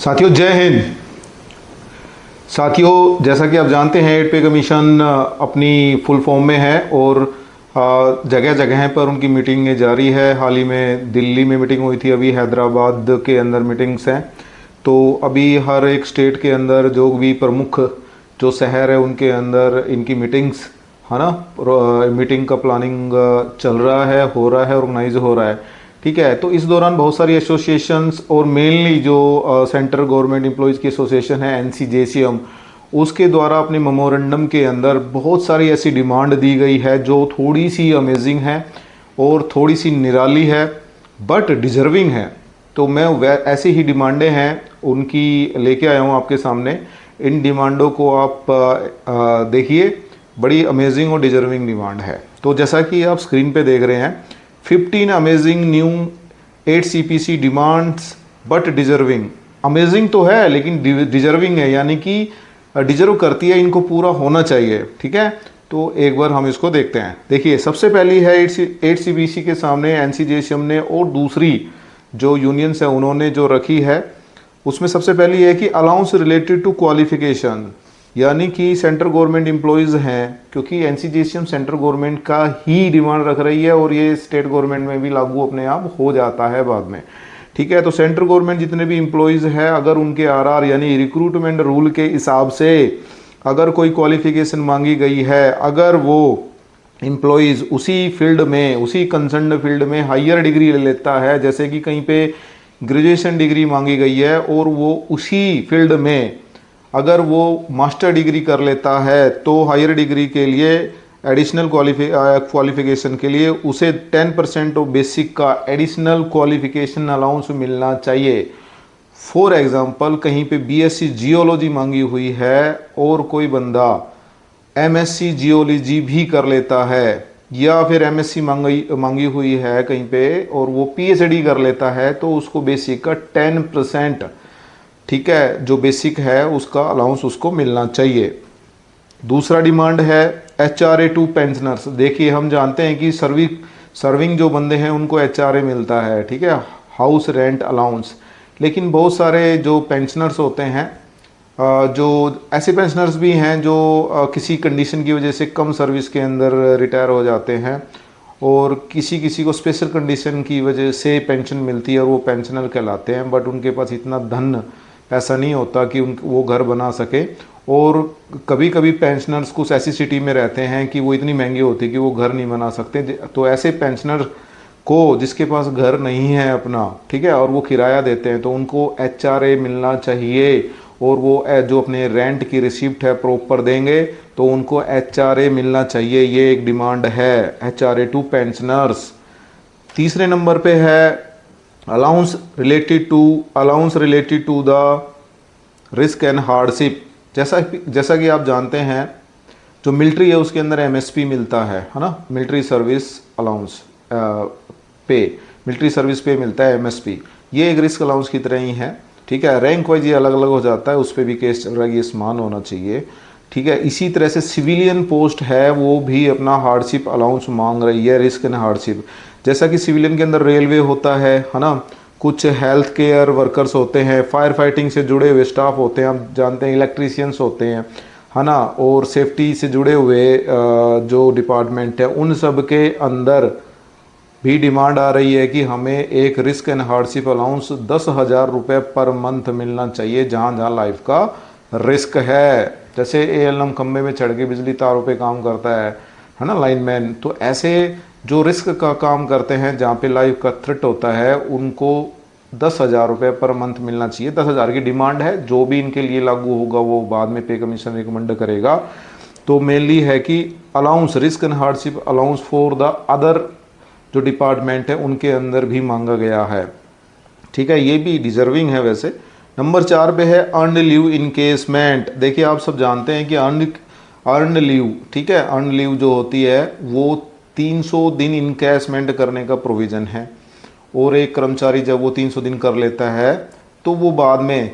साथियों जय हिंद। साथियों जैसा कि आप जानते हैं एड पे कमीशन अपनी फुल फॉर्म में है और जगह जगह पर उनकी मीटिंगें जारी है। हाल ही में दिल्ली में मीटिंग हुई थी, अभी हैदराबाद के अंदर मीटिंग्स हैं। तो अभी हर एक स्टेट के अंदर जो भी प्रमुख जो शहर है उनके अंदर इनकी मीटिंग्स है ना, मीटिंग का प्लानिंग चल रहा है, हो रहा है, ऑर्गेनाइज हो रहा है। ठीक है, तो इस दौरान बहुत सारी एसोसिएशंस और मेनली जो सेंट्रल गवर्नमेंट एम्प्लॉयज़ की एसोसिएशन है NCJCM, उसके द्वारा अपने मेमोरेंडम के अंदर बहुत सारी ऐसी डिमांड दी गई है जो थोड़ी सी अमेजिंग है और थोड़ी सी निराली है बट डिजर्विंग है। तो मैं ऐसी ही डिमांडें हैं उनकी लेके आया हूँ आपके सामने। इन डिमांडों को आप देखिए, बड़ी अमेजिंग और डिजर्विंग डिमांड है। तो जैसा कि आप स्क्रीन पे देख रहे हैं, 15 amazing new 8 CPC demands but deserving. Amazing तो है लेकिन डिजर्विंग है, यानी कि डिजर्व करती है, इनको पूरा होना चाहिए। ठीक है, तो एक बार हम इसको देखते हैं। देखिए, सबसे पहली है 8 CPC के सामने NCJCM ने और दूसरी जो यूनियंस है उन्होंने जो रखी है, उसमें सबसे पहली है कि अलाउंस रिलेटेड टू क्वालिफिकेशन, यानी कि सेंट्रल गवर्नमेंट एम्प्लॉयज़ हैं, क्योंकि NCJCM सेंट्रल गवर्नमेंट का ही डिमांड रख रही है और ये स्टेट गवर्नमेंट में भी लागू अपने आप हो जाता है बाद में। ठीक है, तो सेंट्रल गवर्नमेंट जितने भी एम्प्लॉयज़ हैं, अगर उनके RR यानी रिक्रूटमेंट रूल के हिसाब से अगर कोई क्वालिफिकेशन मांगी गई है, अगर वो एम्प्लॉयज़ उसी फील्ड में, उसी कंसर्न फील्ड में हायर डिग्री ले लेता है, जैसे कि कहीं पे ग्रेजुएशन डिग्री मांगी गई है और वो उसी फील्ड में अगर वो मास्टर डिग्री कर लेता है, तो हायर डिग्री के लिए एडिशनल क्वालिफिकेशन के लिए उसे 10% ऑफ बेसिक का एडिशनल क्वालिफिकेशन अलाउंस मिलना चाहिए। फॉर एग्जांपल, कहीं पे BSc जियोलॉजी मांगी हुई है और कोई बंदा MSc जियोलॉजी भी कर लेता है, या फिर MSc मांगी हुई है कहीं पे और वो PhD कर लेता है, तो उसको बेसिक का 10%, ठीक है, जो बेसिक है उसका अलाउंस उसको मिलना चाहिए। दूसरा डिमांड है HRA टू पेंशनर्स। देखिए, हम जानते हैं कि सर्विंग जो बंदे हैं उनको HRA मिलता है, ठीक है, हाउस रेंट अलाउंस। लेकिन बहुत सारे जो पेंशनर्स होते हैं, जो ऐसे पेंशनर्स भी हैं जो किसी कंडीशन की वजह से कम सर्विस के अंदर रिटायर हो जाते हैं और किसी को स्पेशल कंडीशन की वजह से पेंशन मिलती है और वो पेंशनर कहलाते हैं, बट उनके पास इतना धन पैसा नहीं होता कि वो घर बना सके। और कभी कभी पेंशनर्स कुछ ऐसी सिटी में रहते हैं कि वो इतनी महंगी होती है कि वो घर नहीं बना सकते। तो ऐसे पेंशनर को जिसके पास घर नहीं है अपना, ठीक है, और वो किराया देते हैं, तो उनको HRA मिलना चाहिए और वो जो अपने रेंट की रिसिप्ट है प्रॉपर देंगे तो उनको HRA मिलना चाहिए। ये एक डिमांड है, HRA टू पेंशनर्स। तीसरे नंबर पे है allowance related to the risk and hardship. जैसा कि आप जानते हैं, जो मिलिट्री है उसके अंदर MSP मिलता है ना, मिलिट्री सर्विस अलाउंस पे, मिलिट्री सर्विस पे मिलता है MSP। ये एक रिस्क अलाउंस की तरह ही है, ठीक है। रैंक वाइज ये अलग अलग हो जाता है, उस पर भी केस चल रहा है कि ये समान होना चाहिए, ठीक है। इसी तरह से सिविलियन पोस्ट है, वो भी अपना हार्डशिप अलाउंस मांग रही है, रिस्क एंड हार्डशिप। जैसा कि सिविलियन के अंदर रेलवे होता है ना, कुछ हेल्थ केयर वर्कर्स होते हैं, फायर फाइटिंग से जुड़े हुए स्टाफ होते हैं, हम जानते हैं इलेक्ट्रीशियंस होते हैं, है ना, और सेफ्टी से जुड़े हुए जो डिपार्टमेंट है, उन सब के अंदर भी डिमांड आ रही है कि हमें एक रिस्क एंड हार्डशिप अलाउंस 10,000 रुपये पर मंथ मिलना चाहिए, जहाँ जहाँ लाइफ का रिस्क है। जैसे ALM खंबे में चढ़ के बिजली तारों पे काम करता है ना, लाइनमैन, तो ऐसे जो रिस्क का काम करते हैं जहाँ पे लाइफ का थ्रेट होता है, उनको 10,000 रुपये पर मंथ मिलना चाहिए। 10,000 की डिमांड है, जो भी इनके लिए लागू होगा वो बाद में पे कमीशन रिकमेंड करेगा। तो मेनली है कि allowance, risk and hardship allowance for the other जो डिपार्टमेंट है उनके अंदर भी मांगा गया है, ठीक है, ये भी डिजर्विंग है वैसे। नंबर 4 पे है अर्न लीव इनकेसमेंट। देखिए, आप सब जानते हैं कि अर्न लीव, ठीक है, अर्न लीव जो होती है वो 300 दिन इनकेसमेंट करने का प्रोविज़न है, और एक कर्मचारी जब वो 300 दिन कर लेता है तो वो बाद में,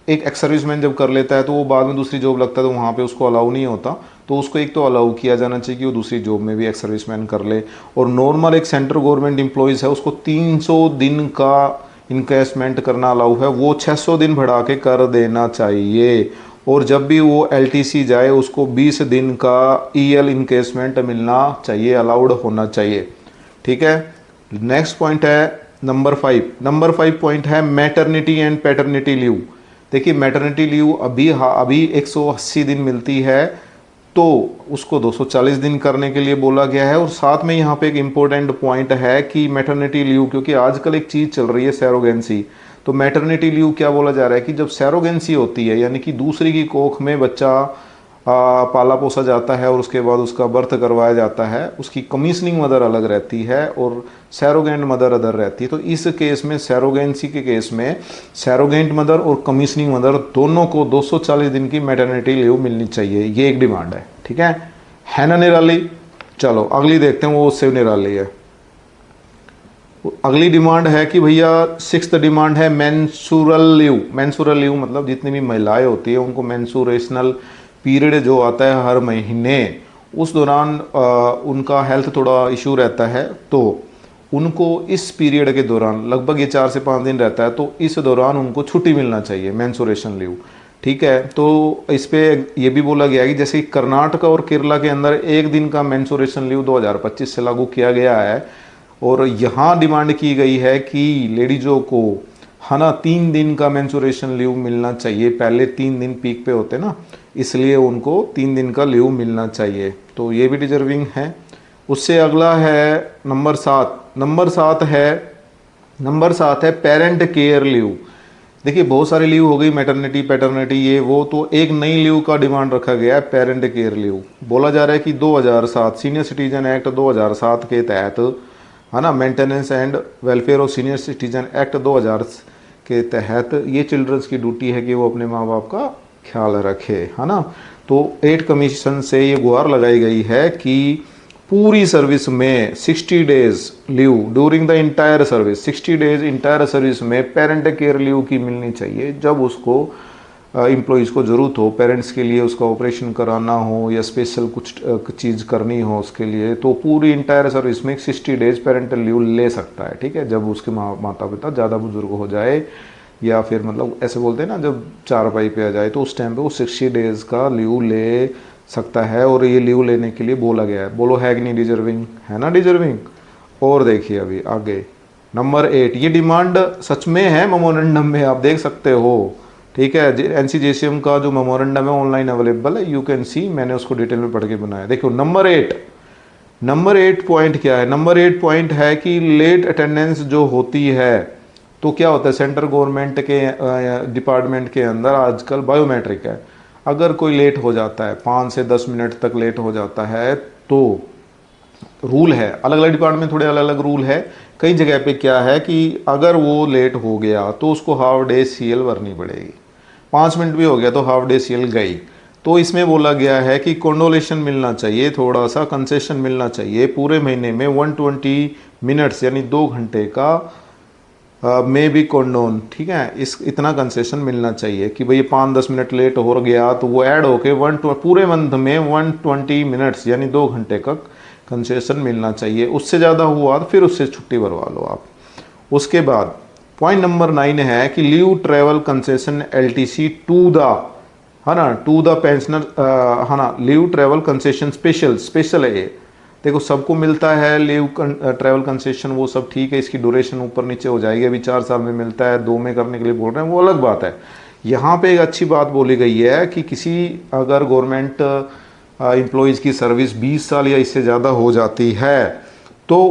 एक एक्स सर्विसमैन जब कर लेता है तो वो बाद में दूसरी जॉब लगता है तो वहाँ पे उसको अलाउ नहीं होता, तो उसको एक तो अलाउ किया जाना चाहिए कि वो दूसरी जॉब में भी एक्स सर्विसमैन कर ले। और नॉर्मल एक सेंट्रल गवर्नमेंट एम्प्लॉयज़ है उसको 300 दिन का इनकेसमेंट करना अलाउ है वो 600 दिन बढ़ा के कर देना चाहिए। और जब भी वो एलटीसी जाए उसको 20 दिन का ईएल इनकेसमेंट मिलना चाहिए, अलाउड होना चाहिए। ठीक है, नेक्स्ट पॉइंट है नंबर 5। नंबर 5 पॉइंट है मैटरनिटी एंड पैटर्निटी लीव। देखिए मैटरनिटी लीव अभी 180 दिन मिलती है, तो उसको 240 दिन करने के लिए बोला गया है। और साथ में यहाँ पे एक इम्पोर्टेंट पॉइंट है कि मैटरनिटी लीव, क्योंकि आजकल एक चीज़ चल रही है सैरोगेंसी, तो मैटरनिटी लीव क्या बोला जा रहा है कि जब सैरोगेंसी होती है यानी कि दूसरी की कोख में बच्चा पाला पोसा जाता है और उसके बाद उसका बर्थ करवाया जाता है, उसकी कमीशनिंग मदर अलग रहती है और सैरोगेंट मदर अदर रहती है। तो इस केस में सैरोगेंसी के केस में सैरोगेंट मदर और कमीशनिंग मदर दोनों को 240 दिन की मैटरनिटी लीव मिलनी चाहिए, ये एक डिमांड है। ठीक है ना निराली? चलो अगली देखते हैं, वो उससे निराली है। अगली डिमांड है कि भैया 6th डिमांड है मेंस्ट्रुअल लीव। मेंस्ट्रुअल लीव मतलब जितनी भी महिलाएं होती है उनको मेंस्ट्रुएशनल पीरियड जो आता है हर महीने, उस दौरान उनका हेल्थ थोड़ा इशू रहता है, तो उनको इस पीरियड के दौरान लगभग ये 4 से 5 दिन रहता है, तो इस दौरान उनको छुट्टी मिलना चाहिए, मेंस्ट्रुएशन लीव। ठीक है, तो इस पे ये भी बोला गया है कि जैसे कर्नाटक और केरला के अंदर 1 दिन का मेंस्ट्रुएशन लीव 2025 से लागू किया गया है, और यहाँ डिमांड की गई है कि लेडीजों को है ना 3 दिन का मेंस्ट्रुएशन लीव मिलना चाहिए। पहले 3 दिन पीक पे होते ना, इसलिए उनको 3 दिन का लीव मिलना चाहिए, तो ये भी डिजर्विंग है। उससे अगला है नंबर 7। नंबर 7 है पेरेंट केयर लीव। देखिए बहुत सारी लीव हो गई, मैटरनिटी पैटर्निटी ये वो, तो एक नई लीव का डिमांड रखा गया है पेरेंट केयर लीव। बोला जा रहा है कि 2007 सीनियर सिटीजन एक्ट 2007 के तहत है ना, maintenance and welfare of senior citizen act 2000 के तहत ये चिल्ड्रंस की ड्यूटी है कि वो अपने माँ बाप का ख्याल रखे, है ना। तो 8 कमीशन से ये गुहार लगाई गई है कि पूरी सर्विस में 60 days leave during the entire service, 60 days entire service में पेरेंट केयर लीव की मिलनी चाहिए। जब उसको एम्प्लॉइज़ को ज़रूरत हो, पेरेंट्स के लिए उसका ऑपरेशन कराना हो या स्पेशल कुछ चीज़ करनी हो उसके लिए, तो पूरी इंटायर सर्विस में 60 डेज पेरेंटल लीव ले सकता है। ठीक है, जब उसके माता पिता ज़्यादा बुजुर्ग हो जाए या फिर मतलब ऐसे बोलते हैं ना जब चारपाई पे आ जाए, तो उस टाइम पे वो 60 डेज़ का लीव ले सकता है। और ये लीव लेने के लिए बोला गया है। बोलो है कि नहीं डिजर्विंग? है ना डिजर्विंग। और देखिए अभी आगे नंबर 8, ये डिमांड सच में है मेमोरेंडम में, आप देख सकते हो। ठीक है, एनसीजेसीएम का जो मेमोरेंडम है ऑनलाइन अवेलेबल है, यू कैन सी, मैंने उसको डिटेल में पढ़ के बनाया। देखो नंबर 8 पॉइंट क्या है? नंबर 8 पॉइंट है कि लेट अटेंडेंस जो होती है, तो क्या होता है सेंट्रल गवर्नमेंट के डिपार्टमेंट के अंदर आजकल बायोमेट्रिक है। अगर कोई लेट हो जाता है 5 से 10 मिनट तक लेट हो जाता है, तो रूल है, अलग अलग डिपार्टमेंट थोड़े अलग अलग रूल है। कई जगह पे क्या है कि अगर वो लेट हो गया तो उसको हाफ डे सीएल भरनी पड़ेगी। 5 मिनट भी हो गया तो हाफ डे सीएल गई। तो इसमें बोला गया है कि कंडोलेशन मिलना चाहिए, थोड़ा सा कंसेशन मिलना चाहिए। पूरे महीने में 120 मिनट्स यानी 2 घंटे का मे बी कंडोन। ठीक है, इतना कंसेशन मिलना चाहिए कि भाई 5-10 मिनट लेट हो गया तो वो ऐड होके पूरे मंथ में 120 मिनट्स यानी 2 घंटे का कंसेशन मिलना चाहिए। उससे ज़्यादा हुआ तो फिर उससे छुट्टी भरवा लो आप। उसके बाद पॉइंट नंबर 9 है कि leave travel concession LTC to the, है ना, टू द पेंशनर, है ना, लीव ट्रैवल कंसेशन स्पेशल है ये। देखो सबको मिलता है लीव ट्रैवल कंसेशन, वो सब ठीक है, इसकी ड्यूरेशन ऊपर नीचे हो जाएगी। अभी 4 साल में मिलता है, 2 में करने के लिए बोल रहे हैं, वो अलग बात है। यहाँ पे एक अच्छी बात बोली गई है कि किसी अगर गवर्नमेंट एम्प्लॉयज़ की सर्विस 20 साल या इससे ज़्यादा हो जाती है तो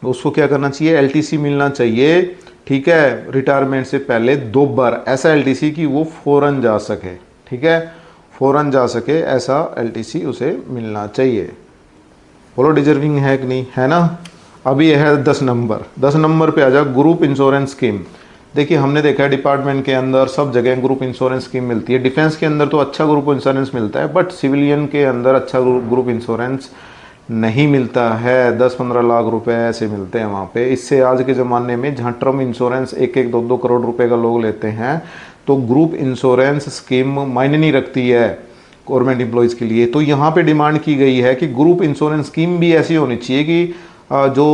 उसको क्या करना चाहिए? एलटीसी मिलना चाहिए। ठीक है, रिटायरमेंट से पहले 2 बार ऐसा एलटीसी कि वो फ़ौरन जा सके। ठीक है, फ़ौरन जा सके ऐसा एलटीसी उसे मिलना चाहिए। बोलो डिजर्विंग है कि नहीं? है ना। अभी यह है 10 नंबर पे आ जा ग्रुप इंश्योरेंस स्कीम। देखिए हमने देखा है डिपार्टमेंट के अंदर सब जगह ग्रुप इंश्योरेंस स्कीम मिलती है। डिफेंस के अंदर तो अच्छा ग्रुप इंश्योरेंस मिलता है, बट सिविलियन के अंदर अच्छा ग्रुप इंश्योरेंस नहीं मिलता है। 10-15 लाख रुपए ऐसे मिलते हैं वहाँ पे। इससे आज के ज़माने में जहाँ टर्म इंश्योरेंस 1-1, 2-2 करोड़ रुपए का लोग लेते हैं, तो ग्रुप इंश्योरेंस स्कीम मायने नहीं रखती है गवर्नमेंट एम्प्लॉयज़ के लिए। तो यहाँ पे डिमांड की गई है कि ग्रुप इंश्योरेंस स्कीम भी ऐसी होनी चाहिए कि जो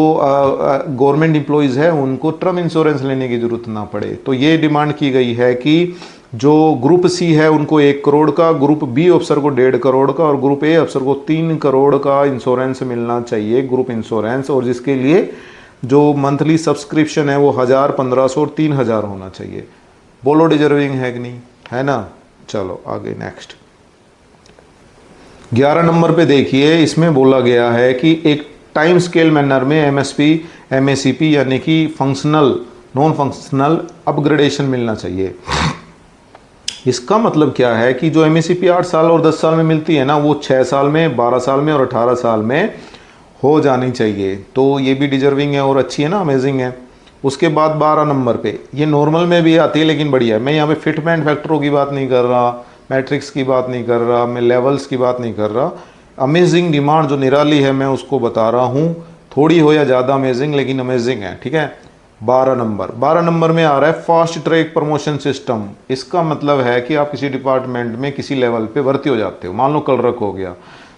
गवर्नमेंट एम्प्लॉयज़ है उनको टर्म इंश्योरेंस लेने की ज़रूरत ना पड़े। तो ये डिमांड की गई है कि जो ग्रुप सी है उनको 1 करोड़ का, ग्रुप बी अफसर को 1.5 करोड़ का और ग्रुप ए अफसर को 3 करोड़ का इंश्योरेंस मिलना चाहिए, ग्रुप इंश्योरेंस। और जिसके लिए जो मंथली सब्सक्रिप्शन है वो 1000, 1500 और 3000 होना चाहिए। बोलो डिजर्विंग है कि नहीं, है ना। चलो आगे नेक्स्ट 11 नंबर पे देखिए, इसमें बोला गया है कि एक टाइम स्केल मैनर में एमएसपी एमएसीपी यानी कि फंक्शनल नॉन फंक्शनल अपग्रेडेशन मिलना चाहिए। इसका मतलब क्या है कि जो एमएसीपी 8 साल और 10 साल में मिलती है ना, वो 6 साल में, 12 साल में और 18 साल में हो जानी चाहिए। तो ये भी डिजर्विंग है और अच्छी है ना, अमेजिंग है। उसके बाद 12 नंबर पे ये नॉर्मल में भी आती है लेकिन बढ़िया है। मैं यहाँ पे फिटमेंट फैक्टरों की बात नहीं कर रहा, मैट्रिक्स की बात नहीं कर रहा, मैं लेवल्स की बात नहीं कर रहा। अमेजिंग डिमांड जो निराली है मैं उसको बता रहा हूँ, थोड़ी हो या ज़्यादा अमेजिंग लेकिन अमेजिंग है, ठीक है। 12 नंबर में आ रहा है फास्ट ट्रैक प्रमोशन सिस्टम। इसका मतलब है कि आप किसी डिपार्टमेंट में किसी लेवल पे भर्ती हो जाते हो, मान लो क्लर्क हो गया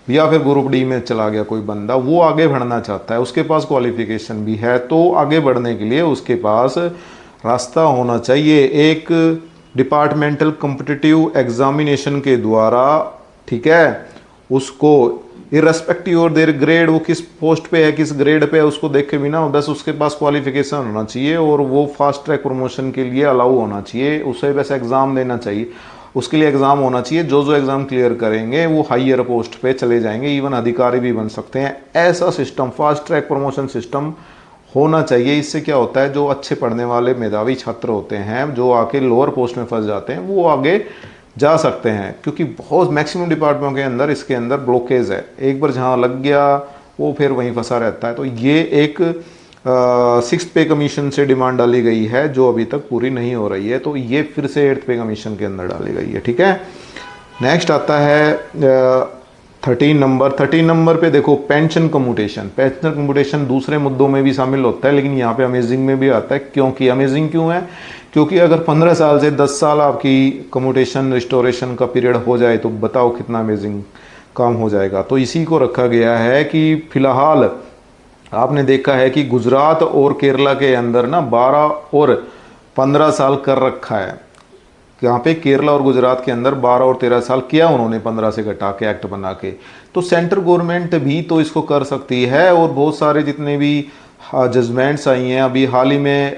या फिर ग्रुप डी में चला गया कोई बंदा, वो आगे बढ़ना चाहता है, उसके पास क्वालिफिकेशन भी है, तो आगे बढ़ने के लिए उसके पास रास्ता होना चाहिए एक डिपार्टमेंटल कॉम्पिटिटिव एग्जामिनेशन के द्वारा, ठीक है। उसको इररेस्पेक्टिव और देयर ग्रेड, वो किस पोस्ट पे है, किस ग्रेड पे है, उसको देख के भी ना बस उसके पास क्वालिफिकेशन होना चाहिए और वो फास्ट ट्रैक प्रमोशन के लिए अलाउ होना चाहिए। उसे बस एग्ज़ाम देना चाहिए, उसके लिए एग्ज़ाम होना चाहिए। जो एग्ज़ाम क्लियर करेंगे वो हाईयर पोस्ट पे चले जाएंगे, इवन अधिकारी भी बन सकते हैं। ऐसा system fast track promotion system होना चाहिए। इससे क्या होता है, जो अच्छे पढ़ने वाले मेधावी छात्र होते हैं जो आके लोअर पोस्ट में फंस जाते हैं वो आगे जा सकते हैं, क्योंकि बहुत मैक्सिमम डिपार्टमेंटों के अंदर इसके अंदर ब्लॉकेज है। एक बार जहाँ लग गया वो फिर वहीं फंसा रहता है। तो ये एक 6th पे कमीशन से डिमांड डाली गई है जो अभी तक पूरी नहीं हो रही है, तो ये फिर से 8th पे कमीशन के अंदर डाली गई है, ठीक है। नेक्स्ट आता है 13 नंबर पे देखो पेंशन कम्यूटेशन। पेंशन कम्यूटेशन दूसरे मुद्दों में भी शामिल होता है लेकिन यहाँ पे अमेजिंग में भी आता है। क्योंकि अमेजिंग क्यों है, क्योंकि अगर 15 साल से 10 साल आपकी कम्यूटेशन रिस्टोरेशन का पीरियड हो जाए तो बताओ कितना अमेजिंग काम हो जाएगा। तो इसी को रखा गया है कि फिलहाल आपने देखा है कि गुजरात और केरला के अंदर ना 12 और 15 साल कर रखा है। यहाँ पे केरला और गुजरात के अंदर 12 और 13 साल किया उन्होंने 15 से घटा के एक्ट बना के। तो सेंट्रल गवर्नमेंट भी तो इसको कर सकती है। और बहुत सारे जितने भी जजमेंट्स आई हैं, अभी हाल ही में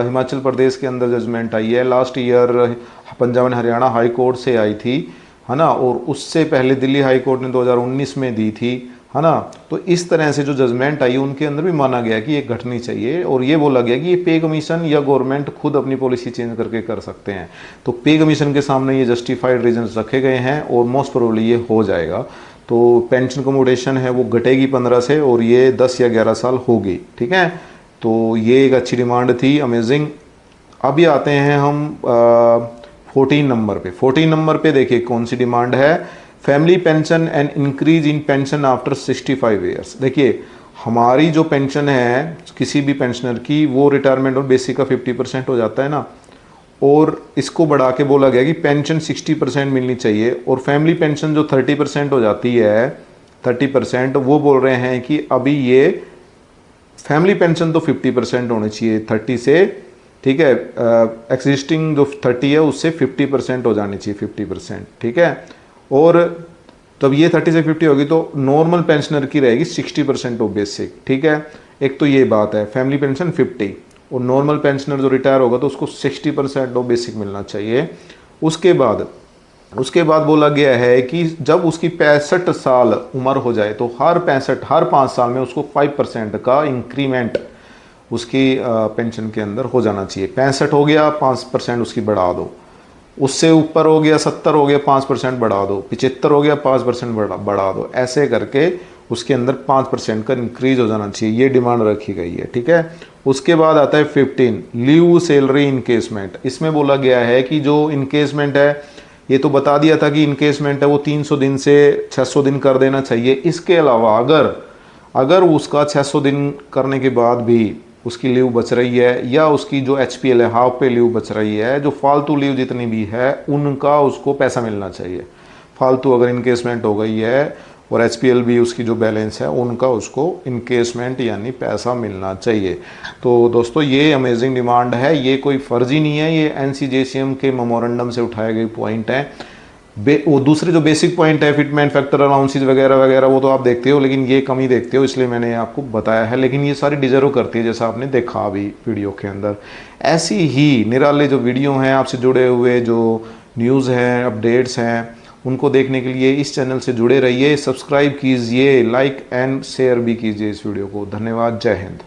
हिमाचल प्रदेश के अंदर जजमेंट आई है, last year Punjab and Haryana high court से आई थी, है ना। और उससे पहले दिल्ली हाई कोर्ट ने 2019 में दी थी, है ना। तो इस तरह से जो जजमेंट आई उनके अंदर भी माना गया कि ये घटनी चाहिए और ये बोला गया कि ये पे कमीशन या गवर्नमेंट खुद अपनी पॉलिसी चेंज करके कर सकते हैं। तो पे कमीशन के सामने ये जस्टिफाइड रीजंस रखे गए हैं और मोस्ट प्रोबेबली ये हो जाएगा। तो पेंशन कम्यूटेशन है वो घटेगी 15 से और ये 10 या 11 साल होगी, ठीक है। तो ये एक अच्छी डिमांड थी, अमेजिंग। अभी आते हैं हम 14 नंबर पे। 14 नंबर पे देखिए कौन सी डिमांड है, family pension and increase in pension after 65 years. देखिए हमारी जो पेंशन है किसी भी पेंशनर की वो रिटायरमेंट और बेसिक का 50% हो जाता है ना, और इसको बढ़ा के बोला गया कि पेंशन 60% मिलनी चाहिए। और फैमिली पेंशन जो 30% हो जाती है, 30%, वो बोल रहे हैं कि अभी ये फैमिली पेंशन तो 50% होनी चाहिए 30 से, ठीक है। एग्जिस्टिंग जो 30 है उससे 50% हो जानी चाहिए, 50%, ठीक है। और तब ये 30 से 50 होगी तो नॉर्मल पेंशनर की रहेगी 60% ऑफ बेसिक, ठीक है। एक तो ये बात है, फैमिली पेंशन 50 और नॉर्मल पेंशनर जो रिटायर होगा तो उसको 60% ऑफ बेसिक मिलना चाहिए। उसके बाद बोला गया है कि जब उसकी 65 साल उम्र हो जाए तो हर 5 साल में उसको 5% का इंक्रीमेंट उसकी पेंशन के अंदर हो जाना चाहिए। 65 हो गया 5% उसकी बढ़ा दो, उससे ऊपर हो गया 70 हो गया 5% बढ़ा दो, 75 हो गया 5% बढ़ा दो, ऐसे करके उसके अंदर 5% का इंक्रीज हो जाना चाहिए। ये डिमांड रखी गई है, ठीक है। उसके बाद आता है 15 लीव सैलरी इनकेसमेंट। इसमें बोला गया है कि जो इनकेसमेंट है, ये तो बता दिया था कि इनकेसमेंट है वो 300 दिन से 600 दिन कर देना चाहिए। इसके अलावा अगर उसका 600 दिन करने के बाद भी उसकी लीव बच रही है या उसकी जो HPL है हाफ पे लीव बच रही है, जो फालतू लीव जितनी भी है उनका उसको पैसा मिलना चाहिए। फालतू अगर इनकेसमेंट हो गई है और एचपीएल भी उसकी जो बैलेंस है उनका उसको इनकेसमेंट यानी पैसा मिलना चाहिए। तो दोस्तों ये अमेजिंग डिमांड है, ये कोई फर्जी नहीं है, ये एनसीजेसीएम के मेमोरेंडम से उठाए गए पॉइंट हैं। वो दूसरे जो बेसिक पॉइंट है फिटमेंट फैक्टर अलाउंसेस वगैरह वगैरह वो तो आप देखते हो, लेकिन ये कमी देखते हो इसलिए मैंने आपको बताया है। लेकिन ये सारी डिजर्व करती है जैसा आपने देखा अभी वीडियो के अंदर। ऐसी ही निराले जो वीडियो हैं आपसे जुड़े हुए, जो न्यूज़ हैं, अपडेट्स हैं, उनको देखने के लिए इस चैनल से जुड़े रहिए, सब्सक्राइब कीजिए, लाइक एंड शेयर भी कीजिए इस वीडियो को। धन्यवाद, जय हिंद।